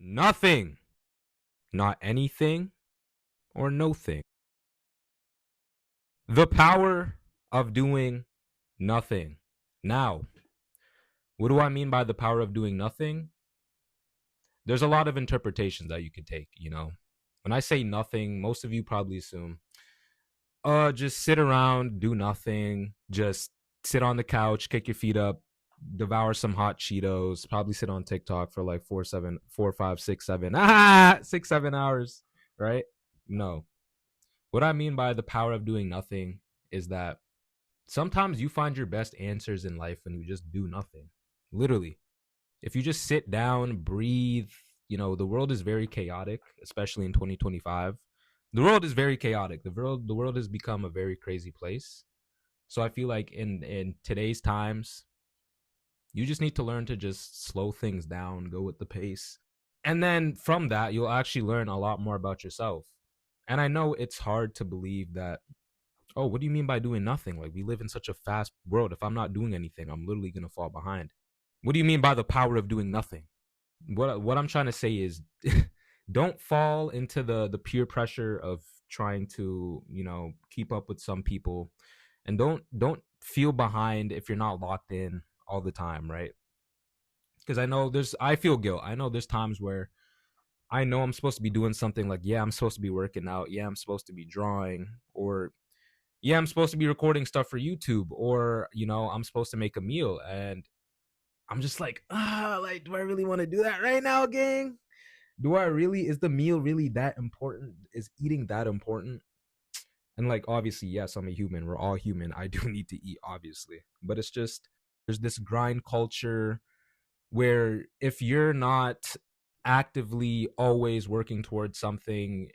nothing, not anything or no thing. The power of doing nothing. Now, what do I mean by the power of doing nothing? There's a lot of interpretations that you could take. When I say nothing, most of you probably assume, just sit around, do nothing, just sit on the couch, kick your feet up, devour some hot Cheetos, probably sit on TikTok for like 6, 7 hours, right? No. What I mean by the power of doing nothing is that sometimes you find your best answers in life when you just do nothing. Literally. If you just sit down, breathe, the world is very chaotic, especially in 2025. The world is very chaotic. The world has become a very crazy place. So I feel like in today's times, you just need to learn to just slow things down, go with the pace. And then from that, you'll actually learn a lot more about yourself. And I know it's hard to believe that, oh, what do you mean by doing nothing? Like, we live in such a fast world. If I'm not doing anything, I'm literally going to fall behind. What do you mean by the power of doing nothing? What I'm trying to say is don't fall into the peer pressure of trying to, keep up with some people, and don't feel behind if you're not locked in all the time, right? Because I feel guilt. I know there's times where I know I'm supposed to be doing something, like, yeah, I'm supposed to be working out, yeah, I'm supposed to be drawing, or yeah, I'm supposed to be recording stuff for YouTube, or I'm supposed to make a meal, and I'm just like, like, do I really want to do that right now, gang? Do I really? Is the meal really that important? Is eating that important? And like, obviously, yes, I'm a human. We're all human. I do need to eat, obviously. But it's just, there's this grind culture where if you're not actively always working towards something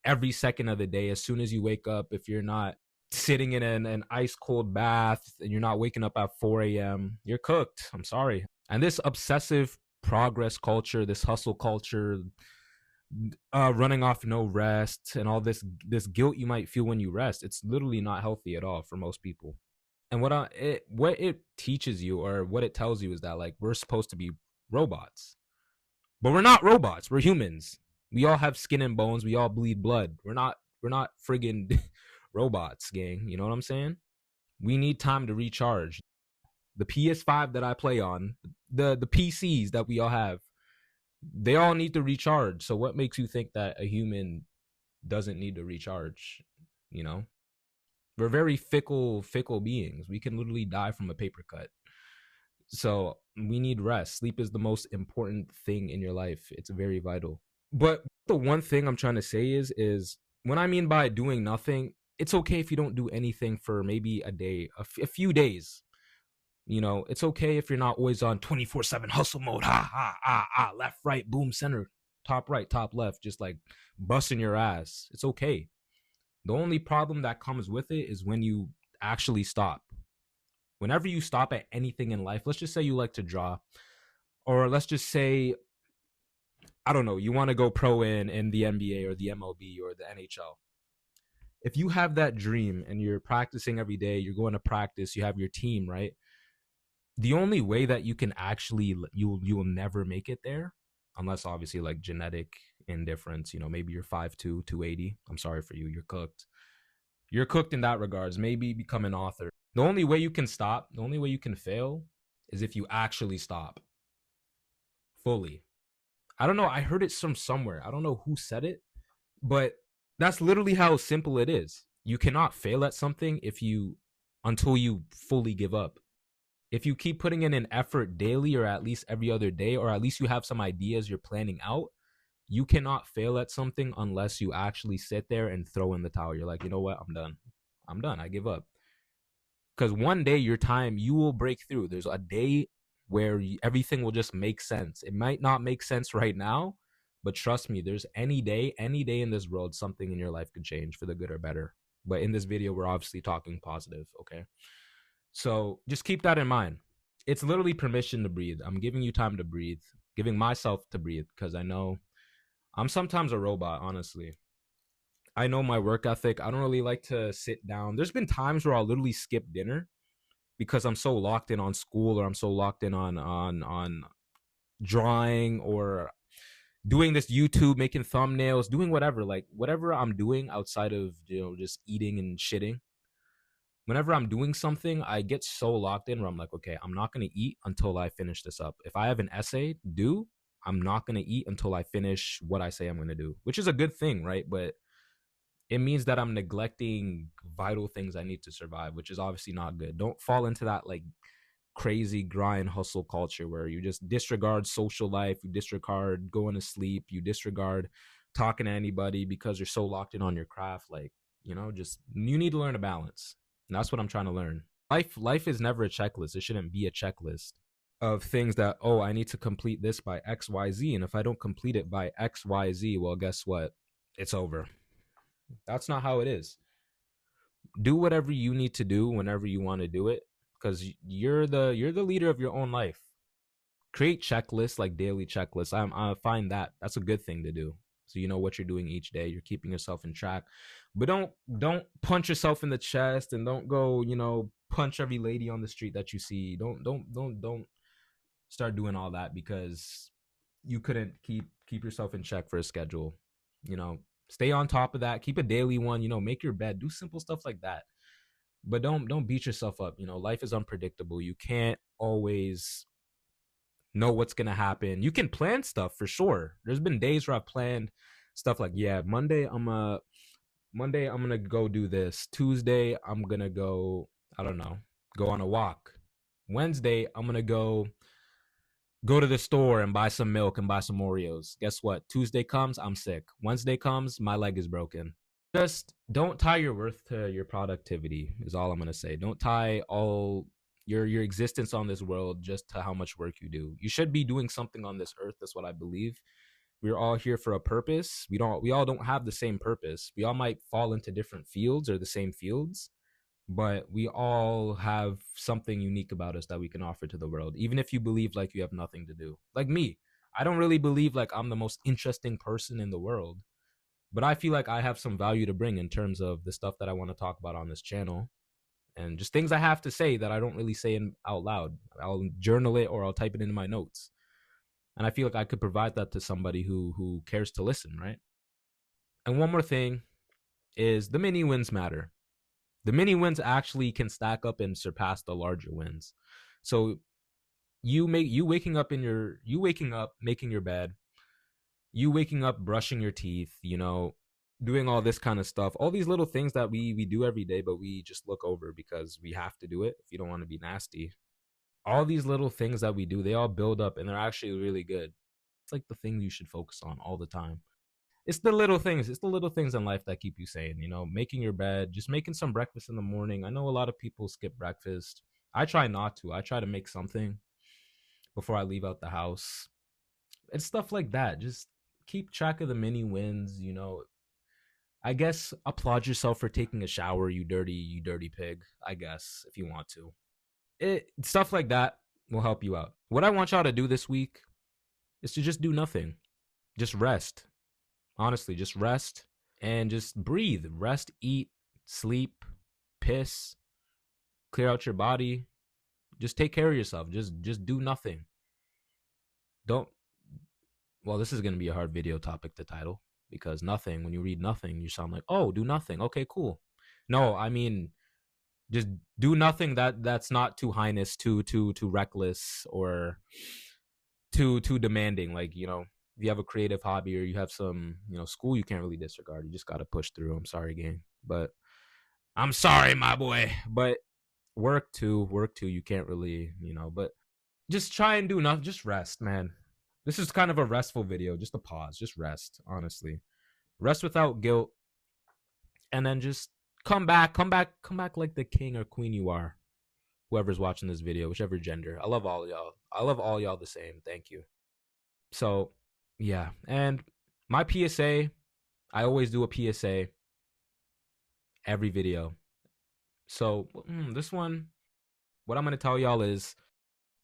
every second of the day, as soon as you wake up, if you're not sitting in an ice cold bath and you're not waking up at 4 a.m., you're cooked. I'm sorry. And this obsessive progress culture, this hustle culture, running off no rest, and all this guilt you might feel when you rest, it's literally not healthy at all for most people. And what it teaches you, or what it tells you, is that, like, we're supposed to be robots, but we're not robots. We're humans. We all have skin and bones. We all bleed blood. We're not friggin' robots, gang. You know what I'm saying? We need time to recharge. The PS5 that I play on, the PCs that we all have, they all need to recharge. So what makes you think that a human doesn't need to recharge? You know, we're very fickle beings. We can literally die from a paper cut. So we need rest. Sleep is the most important thing in your life. It's very vital. But the one thing I'm trying to say is when I mean by doing nothing, it's okay if you don't do anything for maybe a day, a few days. It's okay if you're not always on 24/7 hustle mode. Ha, ha, ah, ah, left, right, boom, center, top right, top left, just like busting your ass. It's okay. The only problem that comes with it is when you actually stop. Whenever you stop at anything in life, let's just say you like to draw, or let's just say, I don't know, you want to go pro in the NBA or the MLB or the NHL. If you have that dream and you're practicing every day, you're going to practice, you have your team, right? The only way that you can actually, you will never make it there, unless obviously like genetic indifference, maybe you're 5'2", 280. I'm sorry for you. You're cooked in that regards. Maybe become an author. The only way you can stop, the only way you can fail, is if you actually stop fully. I don't know. I heard it from somewhere. I don't know who said it, but that's literally how simple it is. You cannot fail at something until you fully give up. If you keep putting in an effort daily, or at least every other day, or at least you have some ideas you're planning out, you cannot fail at something unless you actually sit there and throw in the towel. You're like, you know what? I'm done. I give up. Because one day you will break through. There's a day where everything will just make sense. It might not make sense right now, but trust me, there's any day in this world, something in your life could change for the good or better. But in this video, we're obviously talking positive, okay? So just keep that in mind. It's literally permission to breathe. I'm giving you time to breathe, giving myself to breathe, because I know I'm sometimes a robot, honestly. I know my work ethic. I don't really like to sit down. There's been times where I'll literally skip dinner because I'm so locked in on school, or I'm so locked in on drawing, or doing this YouTube, making thumbnails, doing whatever, like whatever I'm doing outside of, just eating and shitting. Whenever I'm doing something, I get so locked in where I'm like, okay, I'm not going to eat until I finish this up. If I have an essay due, I'm not going to eat until I finish what I say I'm going to do, which is a good thing, right? But it means that I'm neglecting vital things I need to survive, which is obviously not good. Don't fall into that like crazy grind hustle culture where you just disregard social life, you disregard going to sleep, you disregard talking to anybody because you're so locked in on your craft. Like, just you need to learn a balance. And that's what I'm trying to learn. Life is never a checklist. It shouldn't be a checklist of things that, oh, I need to complete this by XYZ. And if I don't complete it by XYZ, well, guess what? It's over. That's not how it is. Do whatever you need to do whenever you want to do it, because you're the leader of your own life. Create checklists, like daily checklists. I find that's a good thing to do. So you know what you're doing each day. You're keeping yourself in track. But don't punch yourself in the chest, and don't go, punch every lady on the street that you see. Don't start doing all that because you couldn't keep yourself in check for a schedule. Stay on top of that. Keep a daily one, make your bed. Do simple stuff like that. But don't beat yourself up. Life is unpredictable. You can't always know what's going to happen. You can plan stuff for sure. There's been days where I've planned stuff like, yeah, Monday I'm going to go do this. Tuesday I'm going to go, I don't know, go on a walk. Wednesday I'm going to go to the store and buy some milk and buy some Oreos. Guess what? Tuesday comes, I'm sick. Wednesday comes, my leg is broken. Just don't tie your worth to your productivity is all I'm going to say. Don't tie all your existence on this world just to how much work you do. You should be doing something on this earth. That's what I believe. We're all here for a purpose. We all don't have the same purpose. We all might fall into different fields or the same fields, but we all have something unique about us that we can offer to the world. Even if you believe like you have nothing to do. Like me, I don't really believe like I'm the most interesting person in the world, but I feel like I have some value to bring in terms of the stuff that I want to talk about on this channel and just things I have to say that I don't really say out loud. I'll journal it or I'll type it into my notes. And I feel like I could provide that to somebody who cares to listen, right? And one more thing is the mini wins matter. The mini wins actually can stack up and surpass the larger wins. So you waking up making your bed, you waking up brushing your teeth, doing all this kind of stuff, all these little things that we do every day, but we just look over because we have to do it if you don't want to be nasty. All these little things that we do, they all build up and they're actually really good. It's like the thing you should focus on all the time. It's the little things. It's the little things in life that keep you sane, making your bed, just making some breakfast in the morning. I know a lot of people skip breakfast. I try not to. I try to make something before I leave out the house. It's stuff like that. Just keep track of the mini wins, I guess applaud yourself for taking a shower, you dirty pig, I guess, if you want to. Stuff like that will help you out. What I want y'all to do this week is to just do nothing. Just rest. Honestly, just rest and just breathe. Rest, eat, sleep, piss, clear out your body. Just take care of yourself. Just do nothing. Well, this is going to be a hard video topic to title because nothing, when you read nothing, you sound like, oh, do nothing. Okay, cool. No, I mean, just do nothing that's not too heinous, too reckless, or too demanding. Like, if you have a creative hobby or you have some, school you can't really disregard. You just got to push through. I'm sorry, gang. But I'm sorry, my boy. But work too. You can't really, but just try and do nothing. Just rest, man. This is kind of a restful video. Just a pause. Just rest, honestly. Rest without guilt. And then just come back like the king or queen you are. Whoever's watching this video, whichever gender. I love all y'all. I love all y'all the same. Thank you. So, yeah. And my PSA, I always do a PSA every video. So, this one, what I'm going to tell y'all is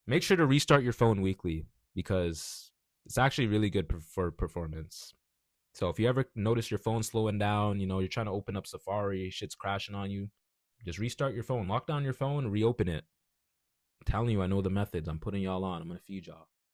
make sure to restart your phone weekly because it's actually really good for performance. So if you ever notice your phone slowing down, you're trying to open up Safari, shit's crashing on you, just restart your phone, lock down your phone, reopen it. I'm telling you, I know the methods. I'm putting y'all on. I'm going to feed y'all.